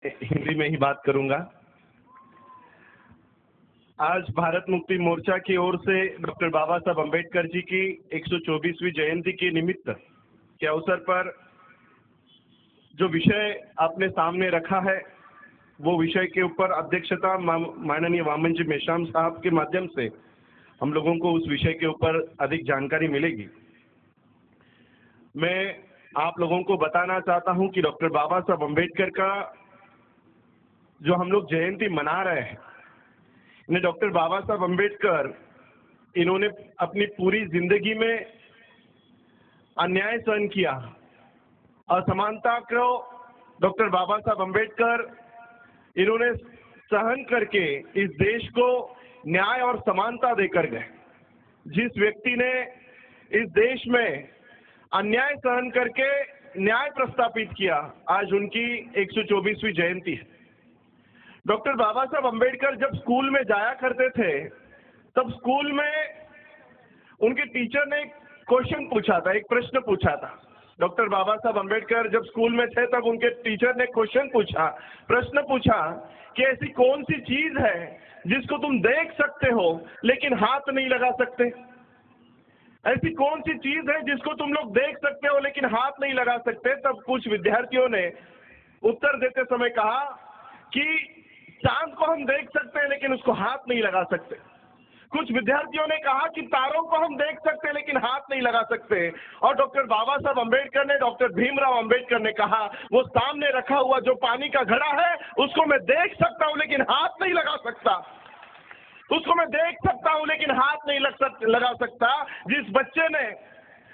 हिंदी में ही बात करूंगा। आज भारत मुक्ति मोर्चा की ओर से डॉक्टर बाबा साहब अम्बेडकर जी की 124वीं जयंती के निमित्त के अवसर पर जो विषय आपने सामने रखा है, वो विषय के ऊपर अध्यक्षता माननीय वामन जी मेश्राम साहब के माध्यम से हम लोगों को उस विषय के ऊपर अधिक जानकारी मिलेगी। मैं आप लोगों को बताना चाहता हूं कि डॉक्टर बाबा साहब अम्बेडकर का जो हम लोग जयंती मना रहे हैं, इन्हें डॉक्टर बाबा साहब अम्बेडकर इन्होंने अपनी पूरी जिंदगी में अन्याय सहन किया। असमानता को डॉक्टर बाबा साहब अम्बेडकर इन्होंने सहन करके इस देश को न्याय और समानता देकर गए। जिस व्यक्ति ने इस देश में अन्याय सहन करके न्याय प्रस्तापित किया, आज उनकी 124वीं जयंती है। डॉक्टर बाबा साहब अम्बेडकर जब स्कूल में जाया करते थे, तब स्कूल में उनके टीचर ने एक क्वेश्चन पूछा था, एक प्रश्न पूछा था। डॉक्टर बाबा साहब अम्बेडकर जब स्कूल में थे, तब उनके टीचर ने प्रश्न पूछा कि ऐसी कौन सी चीज है जिसको तुम देख सकते हो लेकिन हाथ नहीं लगा सकते? ऐसी कौन सी चीज है जिसको तुम लोग देख सकते हो लेकिन हाथ नहीं लगा सकते? तब कुछ विद्यार्थियों ने उत्तर देते समय कहा कि चांद को हम देख सकते हैं लेकिन उसको हाथ नहीं लगा सकते। कुछ विद्यार्थियों ने कहा कि तारों को हम देख सकते हैं लेकिन हाथ नहीं लगा सकते। और डॉक्टर बाबा साहब अम्बेडकर ने, डॉक्टर भीमराव अम्बेडकर ने कहा, वो सामने रखा हुआ जो पानी का घड़ा है उसको मैं देख सकता हूं लेकिन हाथ नहीं लगा सकता। उसको मैं देख सकता हूं लेकिन हाथ नहीं लगा सकता।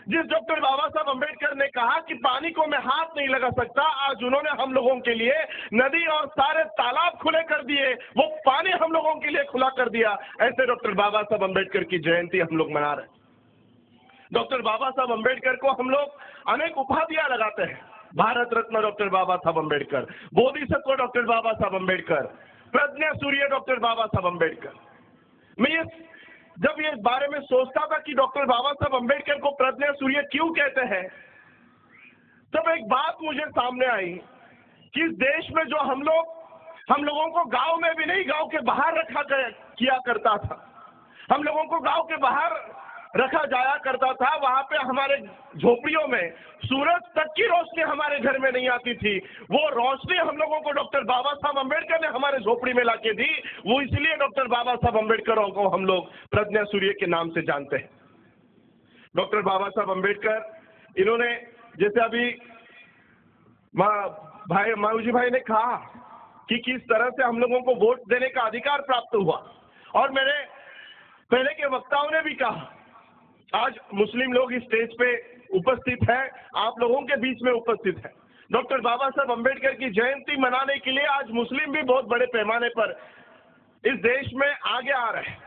जिस डॉक्टर बाबा साहब अम्बेडकर ने कहा कि पानी को मैं हाथ नहीं लगा सकता, आज उन्होंने हम लोगों के लिए नदी और सारे तालाब खुले कर दिए, वो पानी हम लोगों के लिए खुला कर दिया। ऐसे डॉक्टर बाबा साहब अम्बेडकर की जयंती हम लोग मना रहे हैं। डॉक्टर बाबा साहब अम्बेडकर को हम लोग अनेक उपाधियां लगाते हैं। भारत रत्न डॉक्टर बाबा साहब अम्बेडकर, बोधिसत्व डॉक्टर बाबा साहब अम्बेडकर, प्रज्ञा सूर्य डॉक्टर बाबा साहब अम्बेडकर। मैं जब ये इस बारे में सोचता था कि डॉक्टर बाबा साहब अम्बेडकर को प्रज्ञा सूर्य क्यों कहते हैं, तब एक बात मुझे सामने आई कि इस देश में जो हम लोगों को गांव में भी नहीं, गांव के बाहर किया करता था। हम लोगों को गांव के बाहर रखा जाया करता था। वहां पे हमारे झोपड़ियों में सूरज तक की रोशनी हमारे घर में नहीं आती थी। वो रोशनी हम लोगों को डॉक्टर बाबा साहब अम्बेडकर ने हमारे झोपड़ी में लाके दी। वो इसलिए डॉक्टर बाबा साहब अम्बेडकर को हम लोग प्रज्ञा सूर्य के नाम से जानते हैं। डॉक्टर बाबा साहब अम्बेडकर इन्होंने, जैसे अभी मायूजी भाई ने कहा कि किस तरह से हम लोगों को वोट देने का अधिकार प्राप्त हुआ, और मेरे पहले के वक्ताओं ने भी कहा, आज मुस्लिम लोग इस स्टेज पे उपस्थित हैं, आप लोगों के बीच में उपस्थित हैं। डॉक्टर बाबा साहब अम्बेडकर की जयंती मनाने के लिए आज मुस्लिम भी बहुत बड़े पैमाने पर इस देश में आगे आ रहे हैं।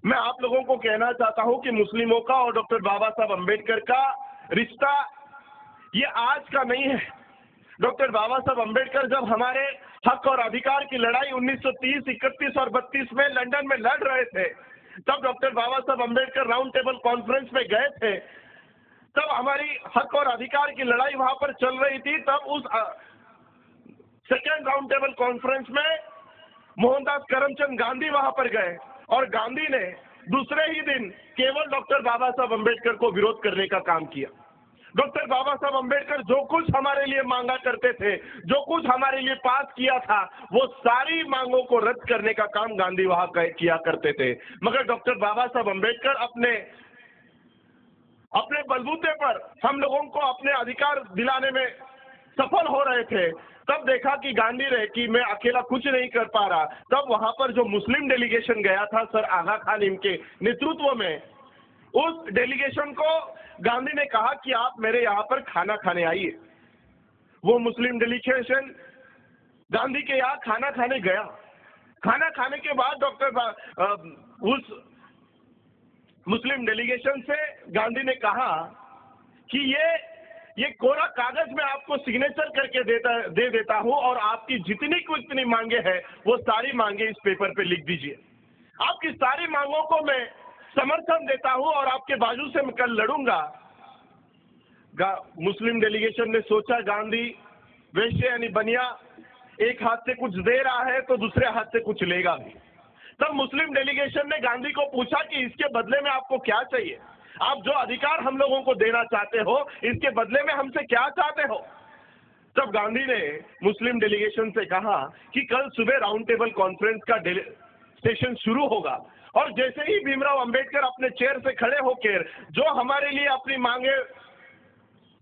मैं आप लोगों को कहना चाहता हूं कि मुस्लिमों का और डॉक्टर बाबा साहब अम्बेडकर का रिश्ता ये आज का नहीं है। डॉक्टर बाबा साहब अम्बेडकर जब हमारे हक और अधिकार की लड़ाई 1930, 31 और 32 में लंदन में लड़ रहे थे, तब डॉक्टर बाबा Saheb Ambedkar round table conference में गए थे। तब हमारी हक और अधिकार की लड़ाई वहां पर चल रही थी। तब उस सेकेंड राउंड टेबल कॉन्फ्रेंस में मोहनदास करमचंद गांधी वहां पर गए, और गांधी ने दूसरे ही दिन केवल डॉक्टर बाबा साहब अम्बेडकर को विरोध करने का काम किया। डॉक्टर बाबा साहब अम्बेडकर जो कुछ हमारे लिए मांगा करते थे, जो कुछ हमारे लिए पास किया था, वो सारी मांगों को रद्द करने का काम गांधी वहां किया करते थे। मगर डॉक्टर बाबा साहब अम्बेडकर अपने बलबूते पर हम लोगों को अपने अधिकार दिलाने में सफल हो रहे थे। तब देखा कि गांधी ने कि मैं अकेला कुछ नहीं कर पा रहा। तब वहां पर जो मुस्लिम डेलीगेशन गया था सर आगा खान इनके नेतृत्व में, उस डेलीगेशन को गांधी ने कहा कि आप मेरे यहाँ पर खाना खाने आइए। वो मुस्लिम डेलीगेशन गांधी के यहाँ खाना खाने गया। खाना खाने के बाद उस मुस्लिम डेलीगेशन से गांधी ने कहा कि ये कोरा कागज मैं आपको सिग्नेचर करके दे देता हूं, और आपकी जितनी मांगे हैं वो सारी मांगे इस पेपर पे लिख दीजिए। आपकी सारी मांगों को मैं समर्थन देता हूं और आपके बाजू से मैं कल लड़ूंगा। मुस्लिम डेलीगेशन ने सोचा गांधी वैश्य यानी बनिया एक हाथ से कुछ दे रहा है तो दूसरे हाथ से कुछ लेगा भी। तब मुस्लिम डेलीगेशन ने गांधी को पूछा कि इसके बदले में आपको क्या चाहिए, आप जो अधिकार हम लोगों को देना चाहते हो इसके बदले में हमसे क्या चाहते हो। तब गांधी ने मुस्लिम डेलीगेशन से कहा कि कल सुबह राउंड टेबल कॉन्फ्रेंस का सेशन शुरू होगा और जैसे ही भीमराव अंबेडकर अपने चेयर से खड़े होकर जो हमारे लिए अपनी मांगे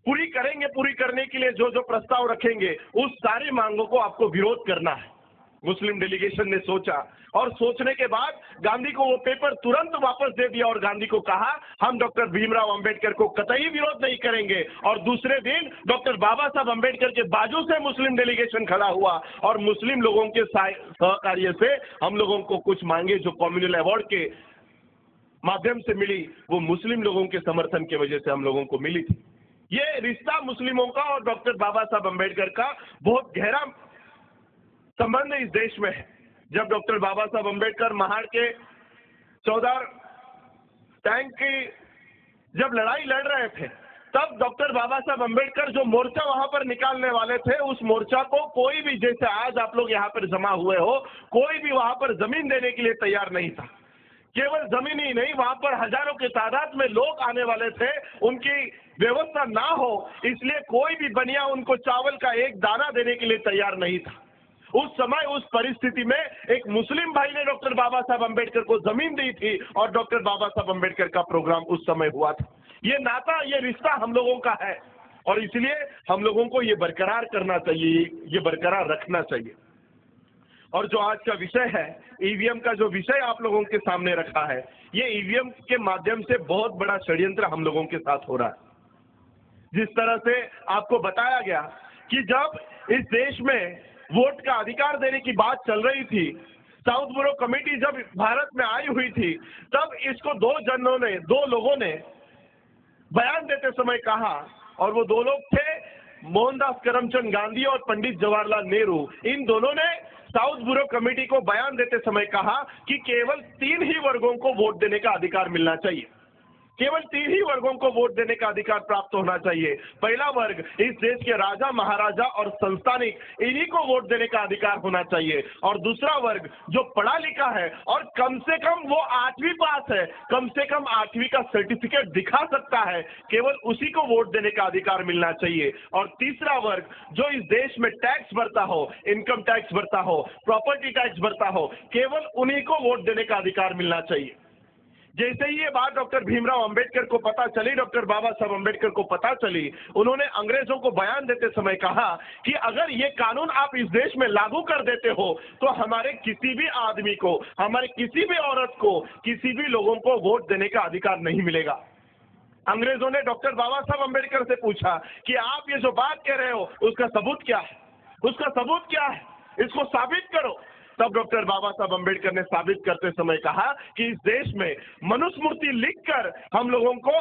पूरी करेंगे, पूरी करने के लिए जो जो प्रस्ताव रखेंगे उस सारी मांगों को आपको विरोध करना है। मुस्लिम डेलीगेशन ने सोचा और सोचने के बाद गांधी को वो पेपर तुरंत वापस दे दिया और गांधी को कहा हम डॉक्टर भीमराव अंबेडकर को कतई विरोध नहीं करेंगे। और दूसरे दिन डॉक्टर बाबा साहब अंबेडकर के बाजू से मुस्लिम डेलीगेशन खड़ा हुआ और मुस्लिम लोगों के सहकार्य से हम लोगों को कुछ मांगे जो कम्युनल अवार्ड के माध्यम से मिली वो मुस्लिम लोगों के समर्थन की वजह से हम लोगों को मिली थी। ये रिश्ता मुस्लिमों का और डॉक्टर बाबा साहब अंबेडकर का बहुत गहरा संबंध इस देश में है। जब डॉक्टर बाबा साहब अंबेडकर महाड़ के 14 टैंक की जब लड़ाई लड़ रहे थे तब डॉक्टर बाबा साहब अंबेडकर जो मोर्चा वहां पर निकालने वाले थे उस मोर्चा को कोई भी, जैसे आज आप लोग यहाँ पर जमा हुए हो, कोई भी वहां पर जमीन देने के लिए तैयार नहीं था। केवल जमीन ही नहीं, वहां पर हजारों की तादाद में लोग आने वाले थे, उनकी व्यवस्था ना हो इसलिए कोई भी बनिया उनको चावल का एक दाना देने के लिए तैयार नहीं था। उस समय उस परिस्थिति में एक मुस्लिम भाई ने डॉक्टर बाबा साहब अंबेडकर को जमीन दी थी और डॉक्टर बाबा साहब अंबेडकर का प्रोग्राम उस समय हुआ था। ये नाता, ये रिश्ता हम लोगों का है और इसलिए हम लोगों को ये बरकरार करना चाहिए, ये बरकरार रखना चाहिए। और जो आज का विषय है, ईवीएम का जो विषय आप लोगों के सामने रखा है, ये ईवीएम के माध्यम से बहुत बड़ा षड्यंत्र हम लोगों के साथ हो रहा है। जिस तरह से आपको बताया गया कि जब इस देश में वोट का अधिकार देने की बात चल रही थी, साउथ ब्यूरो कमेटी जब भारत में आई हुई थी, तब इसको दो लोगों ने बयान देते समय कहा और वो दो लोग थे मोहनदास करमचंद गांधी और पंडित जवाहरलाल नेहरू। इन दोनों ने साउथ ब्यूरो कमेटी को बयान देते समय कहा कि केवल 3 ही वर्गों को वोट देने का अधिकार मिलना चाहिए, केवल 3 ही वर्गों को वोट देने का अधिकार प्राप्त होना चाहिए। पहला वर्ग इस देश के राजा महाराजा और संस्थानिक, इन्हीं को वोट देने का अधिकार होना चाहिए। और दूसरा वर्ग जो पढ़ा लिखा है और कम से कम वो 8वीं पास है, कम से कम 8वीं का सर्टिफिकेट दिखा सकता है, केवल उसी को वोट देने का अधिकार मिलना चाहिए। और तीसरा वर्ग जो इस देश में टैक्स भरता हो, इनकम टैक्स भरता हो, प्रॉपर्टी टैक्स भरता हो, केवल उन्हीं को वोट देने का अधिकार मिलना चाहिए। जैसे ही ये बात डॉक्टर भीमराव अंबेडकर को पता चली, डॉक्टर बाबा साहब अंबेडकर को पता चली, उन्होंने अंग्रेजों को बयान देते समय कहा कि अगर ये कानून आप इस देश में लागू कर देते हो तो हमारे किसी भी आदमी को, हमारे किसी भी औरत को, किसी भी लोगों को वोट देने का अधिकार नहीं मिलेगा। अंग्रेजों ने डॉक्टर बाबा साहब अंबेडकर से पूछा कि आप ये जो बात कह रहे हो उसका सबूत क्या है, उसका सबूत क्या है, इसको साबित करो। तब डॉक्टर बाबा साहब अंबेडकर ने साबित करते समय कहा कि इस देश में मनुस्मृति लिखकर हम लोगों को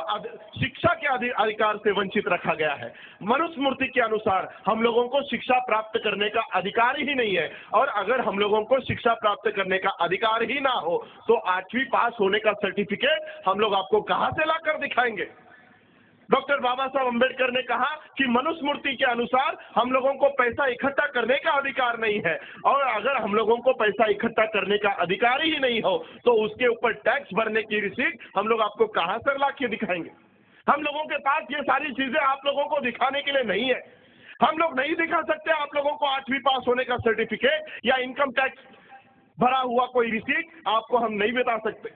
शिक्षा के अधिकार से वंचित रखा गया है। मनुस्मृति के अनुसार हम लोगों को शिक्षा प्राप्त करने का अधिकार ही नहीं है और अगर हम लोगों को शिक्षा प्राप्त करने का अधिकार ही ना हो तो 8वीं पास होने का सर्टिफिकेट हम लोग आपको कहां से लाकर दिखाएंगे। डॉक्टर बाबा साहब अंबेडकर ने कहा कि मनुस्मृति के अनुसार हम लोगों को पैसा इकट्ठा करने का अधिकार नहीं है और अगर हम लोगों को पैसा इकट्ठा करने का अधिकार ही नहीं हो तो उसके ऊपर टैक्स भरने की रिसीट हम लोग आपको कहां से ला के दिखाएंगे। हम लोगों के पास ये सारी चीजें आप लोगों को दिखाने के लिए नहीं है। हम लोग नहीं दिखा सकते आप लोगों को 8वीं पास होने का सर्टिफिकेट या इनकम टैक्स भरा हुआ कोई रिसीट आपको हम नहीं बता सकते।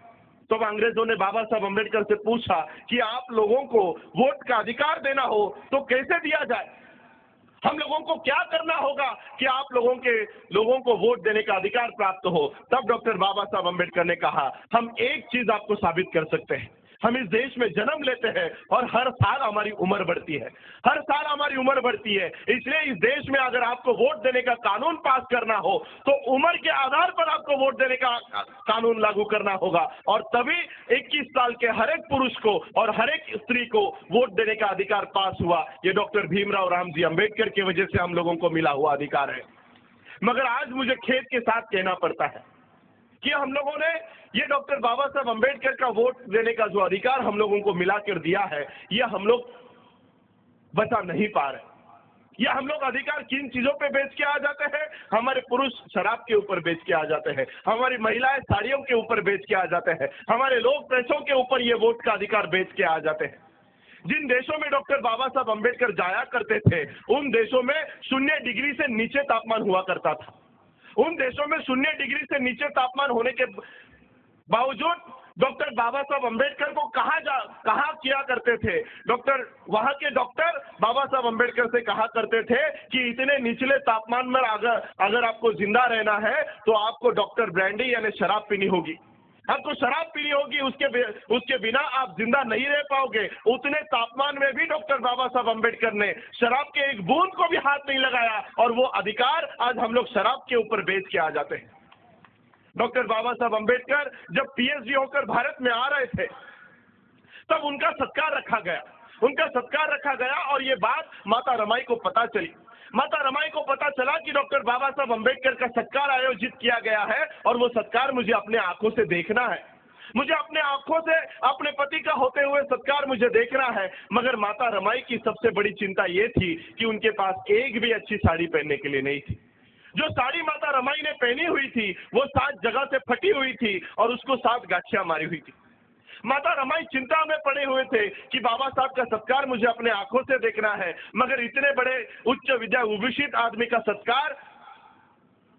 तो अंग्रेजों ने बाबा साहब अंबेडकर से पूछा कि आप लोगों को वोट का अधिकार देना हो तो कैसे दिया जाए, हम लोगों को क्या करना होगा कि आप लोगों को वोट देने का अधिकार प्राप्त हो। तब डॉक्टर बाबा साहब अंबेडकर ने कहा हम एक चीज आपको साबित कर सकते हैं, हम इस देश में जन्म लेते हैं और हर साल हमारी उम्र बढ़ती है, हर साल हमारी उम्र बढ़ती है। इसलिए इस देश में अगर आपको वोट देने का कानून पास करना हो तो उम्र के आधार पर आपको वोट देने का कानून लागू करना होगा और तभी 21 साल के हर एक पुरुष को और हर एक स्त्री को वोट देने का अधिकार पास हुआ। ये डॉक्टर भीमराव रामजी अंबेडकर की वजह से हम लोगों को मिला हुआ अधिकार है। मगर आज मुझे खेद के साथ कहना पड़ता है कि हम लोगों ने ये डॉक्टर बाबा साहब अंबेडकर का वोट देने का जो अधिकार हम लोगों को मिला कर दिया है, ये हम लोग बचा नहीं पा रहे। ये हम लोग अधिकार किन चीजों पे बेच के आ जाते हैं? हमारे पुरुष शराब के ऊपर बेच के आ जाते हैं, हमारी महिलाएं साड़ियों के ऊपर बेच के आ जाते हैं, हमारे लोग पैसों के ऊपर ये वोट का अधिकार बेच के आ जाते हैं। जिन देशों में डॉक्टर बाबा साहब अम्बेडकर जाया करते थे, उन देशों में 0 डिग्री से नीचे तापमान हुआ करता था। उन देशों में 0 डिग्री से नीचे तापमान होने के बावजूद डॉक्टर बाबा साहब अम्बेडकर को कहा किया करते थे, वहां के डॉक्टर बाबा साहब अम्बेडकर से कहा करते थे कि इतने निचले तापमान में अगर आपको जिंदा रहना है तो आपको डॉक्टर ब्रांडी यानी शराब पीनी होगी, आपको शराब पीनी होगी, उसके बिना आप जिंदा नहीं रह पाओगे। उतने तापमान में भी डॉक्टर बाबा साहब अम्बेडकर ने शराब के एक बूंद को भी हाथ नहीं लगाया, और वो अधिकार आज हम लोग शराब के ऊपर बेच के आ जाते हैं। डॉक्टर बाबा साहब अम्बेडकर जब पीएचडी होकर भारत में आ रहे थे, तब उनका सत्कार रखा गया, और ये बात माता रमाई को पता चली। माता रमाई को पता चला कि डॉक्टर बाबा साहब अम्बेडकर का सत्कार आयोजित किया गया है, और वो सत्कार मुझे अपने आंखों से देखना है, मुझे अपने आंखों से अपने पति का होते हुए सत्कार मुझे देखना है। मगर माता रमाई की सबसे बड़ी चिंता ये थी कि उनके पास एक भी अच्छी साड़ी पहनने के लिए नहीं थी। जो साड़ी माता रमाई ने पहनी हुई थी वो 7 जगह से फटी हुई थी और उसको 7 गांठियां मारी हुई थी। माता रमाई चिंता में पड़े हुए थे कि बाबा साहब का सत्कार मुझे अपने आंखों से देखना है, मगर इतने बड़े उच्च विद्या विभूषित आदमी का सत्कार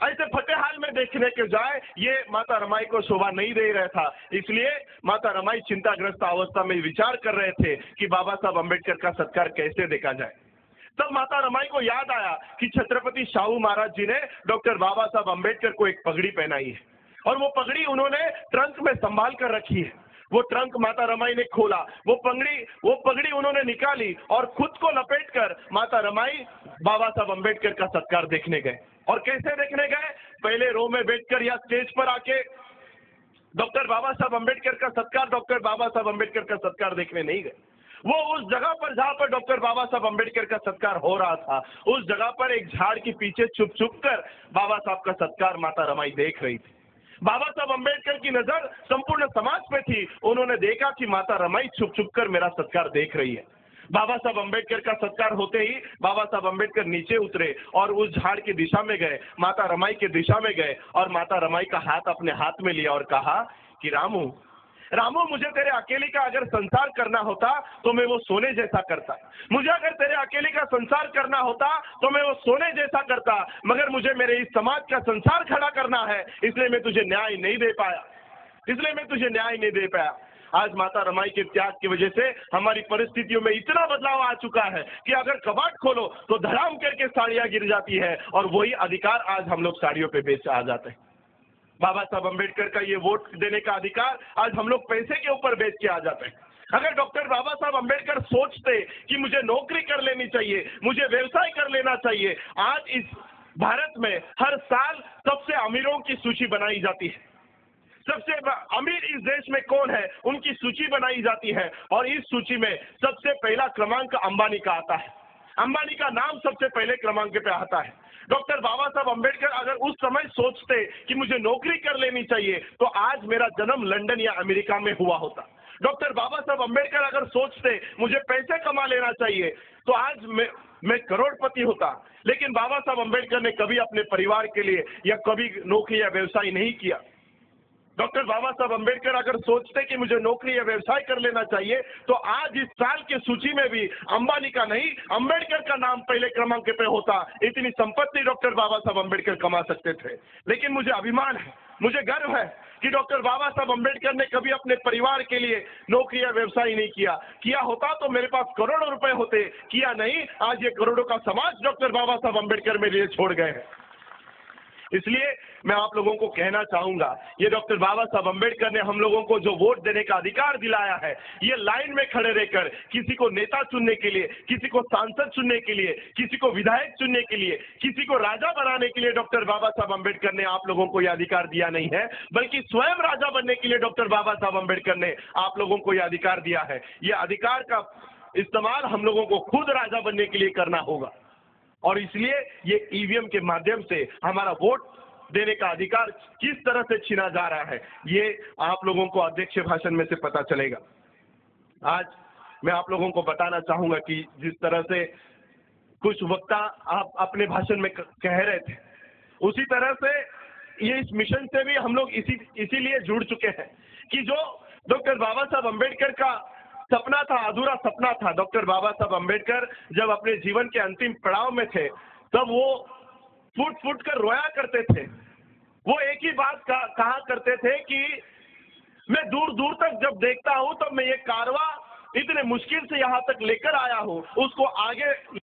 ऐसे फटे हाल में देखने के जाए ये माता रमाई को शोभा नहीं दे रहा था। इसलिए माता रमाई चिंताग्रस्त अवस्था में विचार कर रहे थे कि बाबा साहब अम्बेडकर का सत्कार कैसे देखा जाए। तब माता रमाई को याद आया कि छत्रपति शाहू महाराज जी ने डॉक्टर बाबा साहब अम्बेडकर को एक पगड़ी पहनाई है, और वो पगड़ी उन्होंने ट्रंक में संभाल कर रखी है। वो ट्रंक माता रमाई ने खोला, वो पगड़ी उन्होंने निकाली, और खुद को लपेटकर माता रमाई बाबा साहब अम्बेडकर का सत्कार देखने गए। और कैसे देखने गए? पहले रो में बैठकर या स्टेज पर आके डॉक्टर बाबा साहब अम्बेडकर का सत्कार देखने नहीं गए। वो उस जगह पर जहां पर डॉक्टर बाबा साहब अम्बेडकर का सत्कार हो रहा था, उस जगह पर एक झाड़ के पीछे छुप कर बाबा साहब का सत्कार माता रमाई देख रही थी। बाबा साहब अम्बेडकर की नजर संपूर्ण समाज पे थी। उन्होंने देखा कि माता रमाई छुप कर मेरा सत्कार देख रही है। बाबा साहब अम्बेडकर का सत्कार होते ही बाबा साहब अम्बेडकर नीचे उतरे और उस झाड़ की दिशा में गए, माता रमाई की दिशा में गए, और माता रमाई का हाथ अपने हाथ में लिया और कहा कि रामू, मुझे तेरे अकेले का अगर संसार करना होता तो मैं वो सोने जैसा करता। मुझे अगर तेरे अकेले का संसार करना होता तो मैं वो सोने जैसा करता, मगर मुझे मेरे इस समाज का संसार खड़ा करना है, इसलिए मैं तुझे न्याय नहीं दे पाया। आज माता रमाई के त्याग की वजह से हमारी परिस्थितियों में इतना बदलाव आ चुका है कि अगर कबाट खोलो तो धड़ाम करके साड़ियां गिर जाती है, और वही अधिकार आज हम लोग साड़ियों पे बेच आ जाते हैं। बाबा साहब अम्बेडकर का ये वोट देने का अधिकार आज हम लोग पैसे के ऊपर बेच के आ जाते हैं। अगर डॉक्टर बाबा साहब अम्बेडकर सोचते कि मुझे नौकरी कर लेनी चाहिए, मुझे व्यवसाय कर लेना चाहिए, आज इस भारत में हर साल सबसे अमीरों की सूची बनाई जाती है। सबसे अमीर इस देश में कौन है उनकी सूची बनाई जाती है, और इस सूची में सबसे पहला क्रमांक अंबानी का आता है। अंबानी का नाम सबसे पहले क्रमांक पे आता है। डॉक्टर बाबा साहब अम्बेडकर अगर उस समय सोचते कि मुझे नौकरी कर लेनी चाहिए तो आज मेरा जन्म लंदन या अमेरिका में हुआ होता। डॉक्टर बाबा साहब अम्बेडकर अगर सोचते मुझे पैसे कमा लेना चाहिए तो आज मैं करोड़पति होता। लेकिन बाबा साहब अम्बेडकर ने कभी अपने परिवार के लिए या कभी नौकरी या व्यवसाय नहीं किया। डॉक्टर बाबा साहब अम्बेडकर अगर सोचते कि मुझे नौकरी या व्यवसाय कर लेना चाहिए तो आज इस साल की सूची में भी अंबानी का नहीं, अम्बेडकर का नाम पहले क्रमांक पे होता। इतनी संपत्ति डॉक्टर बाबा साहब अम्बेडकर कमा सकते थे। लेकिन मुझे अभिमान है, मुझे गर्व है कि डॉक्टर बाबा साहब अम्बेडकर ने कभी अपने परिवार के लिए नौकरी या व्यवसाय नहीं किया होता तो मेरे पास करोड़ों रुपए होते। किया नहीं, आज ये करोड़ों का समाज डॉक्टर बाबा साहब अम्बेडकर मेरे लिए छोड़ गए हैं। इसलिए मैं आप लोगों को कहना चाहूंगा, ये डॉक्टर बाबा साहब अम्बेडकर ने हम लोगों को जो वोट देने का अधिकार दिलाया है, ये लाइन में खड़े रहकर किसी को नेता चुनने के लिए, किसी को सांसद चुनने के लिए, किसी को विधायक चुनने के लिए, किसी को राजा बनाने के लिए डॉक्टर बाबा साहब अम्बेडकर ने आप लोगों को यह अधिकार दिया नहीं है, बल्कि स्वयं राजा बनने के लिए डॉक्टर बाबा साहब अम्बेडकर ने आप लोगों को यह अधिकार दिया है। यह अधिकार का इस्तेमाल हम लोगों को खुद राजा बनने के लिए करना होगा, और इसलिए ये ईवीएम के माध्यम से हमारा वोट देने का अधिकार किस तरह से छीना जा रहा है ये आप लोगों को अध्यक्ष भाषण में से पता चलेगा। आज मैं आप लोगों को बताना चाहूंगा कि जिस तरह से कुछ वक्ता आप अपने भाषण में कह रहे थे, उसी तरह से ये इस मिशन से भी हम लोग इसीलिए जुड़ चुके हैं कि जो डॉक्टर बाबा साहब अम्बेडकर का सपना था, अधूरा सपना था। डॉक्टर बाबा साहब अम्बेडकर जब अपने जीवन के अंतिम पड़ाव में थे, तब वो फूट फूट कर रोया करते थे। वो एक ही बात कहा करते थे कि मैं दूर दूर तक जब देखता हूं, तब मैं ये कारवां इतने मुश्किल से यहाँ तक लेकर आया हूं, उसको आगे